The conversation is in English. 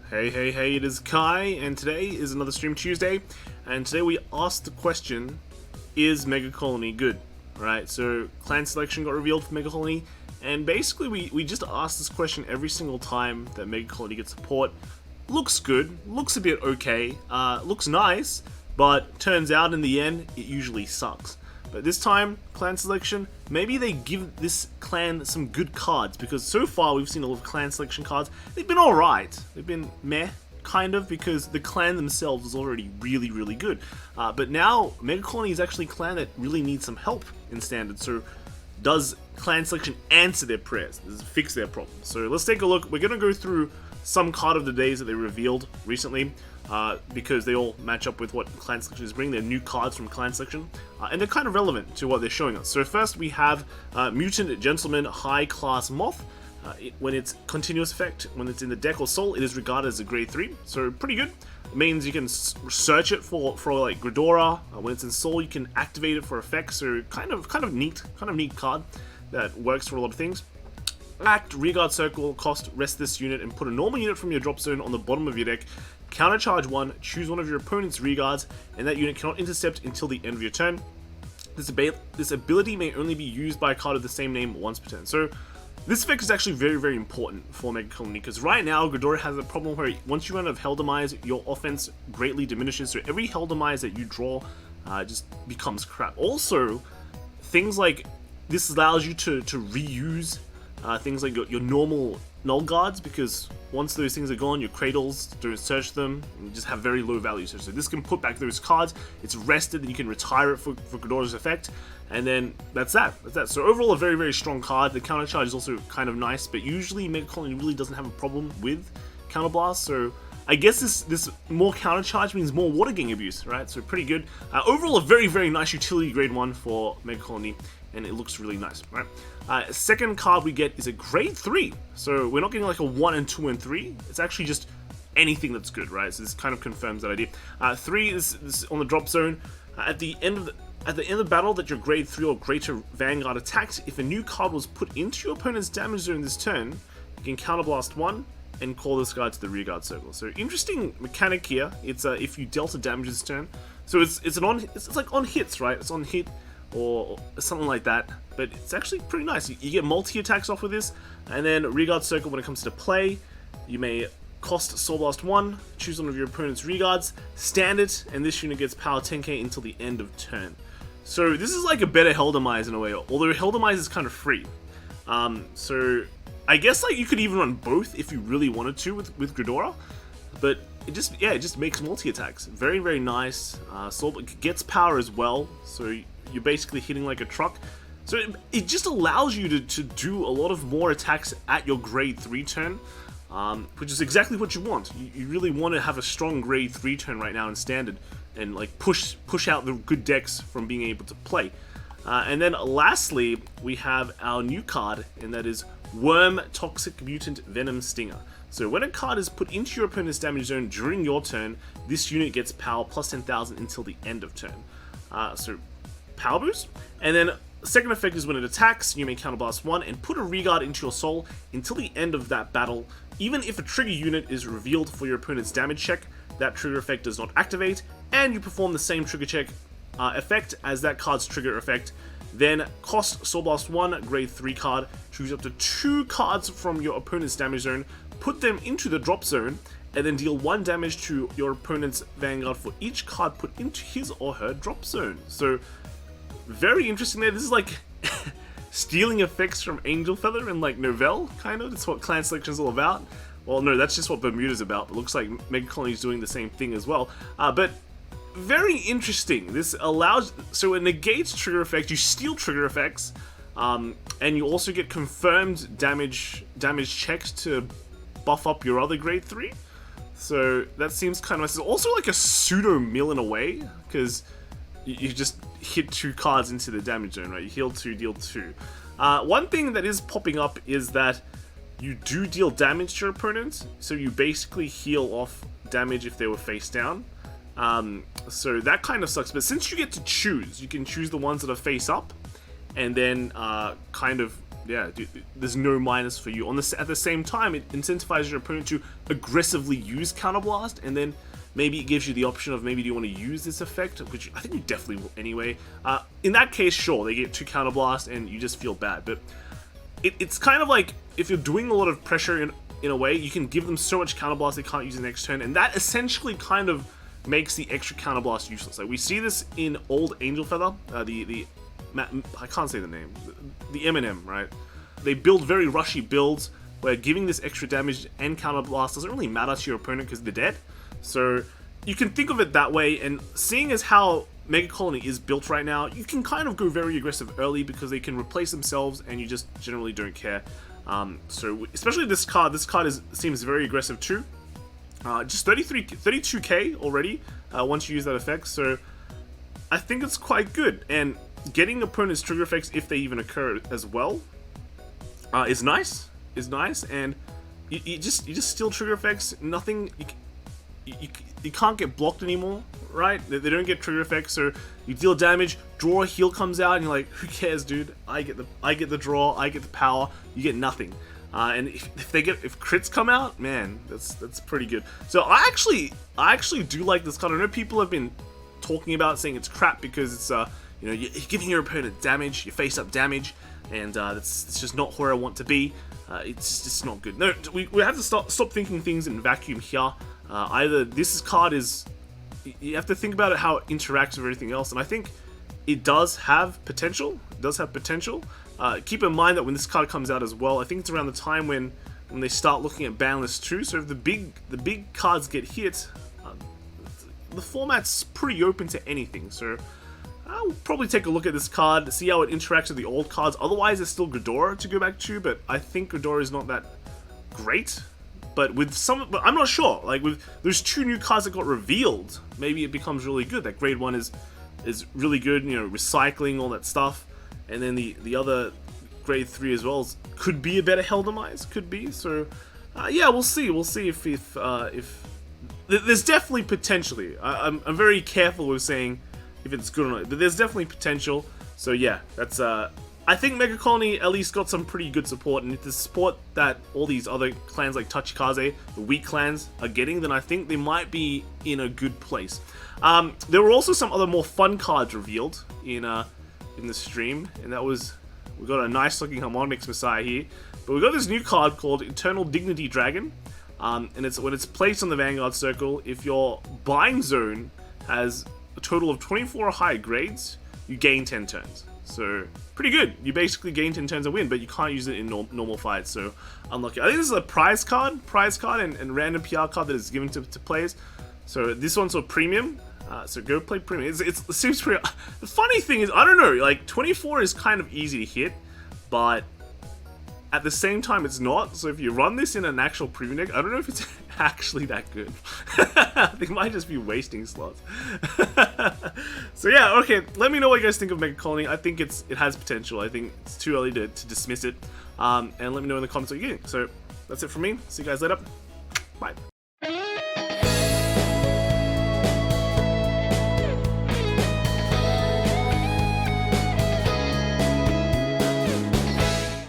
Hey, it is Kai, and today is another Stream Tuesday, and today we asked the question, is Megacolony good? Right, so clan selection got revealed for Megacolony, and basically we just ask this question every single time that Megacolony gets support. Looks good, looks a bit okay, looks nice, but turns out in the end, it usually sucks. But this time, clan selection, maybe they give this clan some good cards, because so far we've seen a lot of clan selection cards. They've been alright. They've been meh, kind of, because the clan themselves is already really good. But now, Megacolony is actually a clan that really needs some help in Standard, so does clan selection answer their prayers? Does it fix their problems? So let's take a look. We're going to go through some card of the days that they revealed recently, because they all match up with what clan selection is bringing. They're new cards from clan selection, and they're kind of relevant to what they're showing us. So first we have Mutant Gentleman High Class Moth. When it's continuous effect, when it's in the deck or soul, it is regarded as a grade 3, so pretty good. It means you can search it for like Gridora. When it's in soul, you can activate it for effects, so kind of neat card that works for a lot of things. Act, Rearguard Circle, cost, rest this unit, and put a normal unit from your drop zone on the bottom of your deck. Countercharge 1, choose one of your opponent's Rearguards, and that unit cannot intercept until the end of your turn. This ability may only be used by a card of the same name once per turn. So this effect is actually very important for Megacolony, because right now Gridora has a problem where once you run out of Helldemize, your offense greatly diminishes, so every Helldemize that you draw just becomes crap. Also, things like this allows you to reuse things like your normal null guards, because once those things are gone, your cradles don't search them, and you just have very low value. So this can put back those cards, it's rested, and you can retire it for Gridora's effect, and then that's that. So overall, a very strong card. The counter charge is also kind of nice, but usually Megacolony really doesn't have a problem with counterblast, so I guess this more counter charge means more water gang abuse, right? So pretty good. Overall, a very nice utility grade 1 for Megacolony, and it looks really nice, right? Second card we get is a grade 3, so we're not getting like a 1 and 2 and 3. It's actually just anything that's good, right? So this kind of confirms that idea. 3 is on the drop zone. At the end of the battle that your grade 3 or greater Vanguard attacks, if a new card was put into your opponent's damage zone this turn, you can counterblast 1 and call this guy to the rearguard circle. So interesting mechanic here. It's if you dealt a damage this turn, so it's like on hits, right? It's on hit or something like that, but it's actually pretty nice. You get multi attacks off with this, and then rearguard circle when it comes to play, you may cost Soul Blast 1, choose one of your opponent's rearguards, stand it, and this unit gets power 10k until the end of turn. So this is like a better Helldemize in a way, although Helldemize is kind of free. So I guess like you could even run both if you really wanted to with Gridora, but it just makes multi attacks. Very nice. Soul gets power as well, so you're basically hitting like a truck. So it just allows you to do a lot of more attacks at your grade 3 turn, which is exactly what you want. You really want to have a strong grade 3 turn right now in Standard, and like push out the good decks from being able to play. And then lastly, we have our new card, and that is Worm Toxic Mutant Venom Stinger. So when a card is put into your opponent's damage zone during your turn, this unit gets power plus 10,000 until the end of turn. So power boost. And then second effect is when it attacks, you may counterblast 1 and put a rearguard into your soul until the end of that battle. Even if a trigger unit is revealed for your opponent's damage check, that trigger effect does not activate, and you perform the same trigger check effect as that card's trigger effect. Then cost Soul Blast 1, grade 3 card, choose up to 2 cards from your opponent's damage zone, put them into the drop zone, and then deal 1 damage to your opponent's Vanguard for each card put into his or her drop zone. So very interesting there. This is like stealing effects from Angel Feather and like Novell, kind of. That's what clan selection is all about. Well, no, that's just what Bermuda's about. It looks like Megacolony is doing the same thing as well. But very interesting. This allows, so it negates trigger effects, you steal trigger effects, and you also get confirmed damage checks to buff up your other grade 3. So that seems kind of nice. It's also like a pseudo mill in a way, because you just hit 2 cards into the damage zone, right? You heal 2, deal 2. One thing that is popping up is that you do deal damage to your opponent, so you basically heal off damage if they were face down. So that kind of sucks, but since you get to choose, you can choose the ones that are face up, and then kind of yeah, dude, there's no minus for you. At the same time, it incentivizes your opponent to aggressively use Counterblast, and then maybe it gives you the option of maybe do you want to use this effect, which I think you definitely will anyway. In that case, sure, they get 2 Counterblast and you just feel bad, but it's kind of like if you're doing a lot of pressure in a way, you can give them so much Counterblast they can't use the next turn, and that essentially kind of makes the extra Counterblast useless. Like we see this in old Angel Feather, I can't say the name, the M&M, right? They build very rushy builds where giving this extra damage and Counterblast doesn't really matter to your opponent because they're dead. So you can think of it that way, and seeing as how Megacolony is built right now, you can kind of go very aggressive early because they can replace themselves and you just generally don't care. So especially this card seems very aggressive too. Just 32k already once you use that effect, so I think it's quite good. And getting opponents' trigger effects, if they even occur as well, is nice. And you just steal trigger effects. Nothing. You can't get blocked anymore, right? They don't get trigger effects, so you deal damage, draw, heal comes out, and you're like, who cares, dude? I get the draw, I get the power, you get nothing. And if crits come out, man, that's pretty good. So I actually do like this card. I know people have been talking about saying it's crap because it's you know, you're giving your opponent damage, you face up damage, and that's just not where I want to be. It's just not good. No, we have to stop thinking things in vacuum here. Either this card is, you have to think about it how it interacts with everything else, and I think it does have potential. Keep in mind that when this card comes out as well, I think it's around the time when they start looking at ban list 2. So if the big cards get hit, the format's pretty open to anything. So I'll probably take a look at this card, see how it interacts with the old cards. Otherwise, there's still Ghidorah to go back to, but I think Ghidorah is not that great. But but I'm not sure. Like with those 2 new cards that got revealed, maybe it becomes really good. That grade 1 is really good. You know, recycling all that stuff, and then the other grade 3 as well could be a better Hell Demise. Could be. So yeah, we'll see. We'll see if there's definitely potentially. I'm very careful with saying if it's good or not, but there's definitely potential. So yeah, that's I think Megacolony at least got some pretty good support, and if the support that all these other clans like Tachikaze, the weak clans, are getting, then I think they might be in a good place. There were also some other more fun cards revealed in the stream, and that was, we got a nice looking Harmonix Messiah here, but we got this new card called Eternal Dignity Dragon, and when it's placed on the Vanguard circle, if your bind zone has a total of 24 or higher grades, you gain 10 turns. So, pretty good. You basically gain 10 turns and win, but you can't use it in normal fights, so unlucky. I think this is a prize card and random PR card that is given to players. So this one's a premium, so go play premium. It seems pretty... The funny thing is, I don't know, like 24 is kind of easy to hit, but at the same time it's not. So if you run this in an actual premium deck, I don't know if it's actually that good. They might just be wasting slots. So yeah, okay, let me know what you guys think of Megacolony. I think it has potential. I think it's too early to dismiss it. And let me know in the comments what you're getting. So that's it from me. See you guys later. Bye.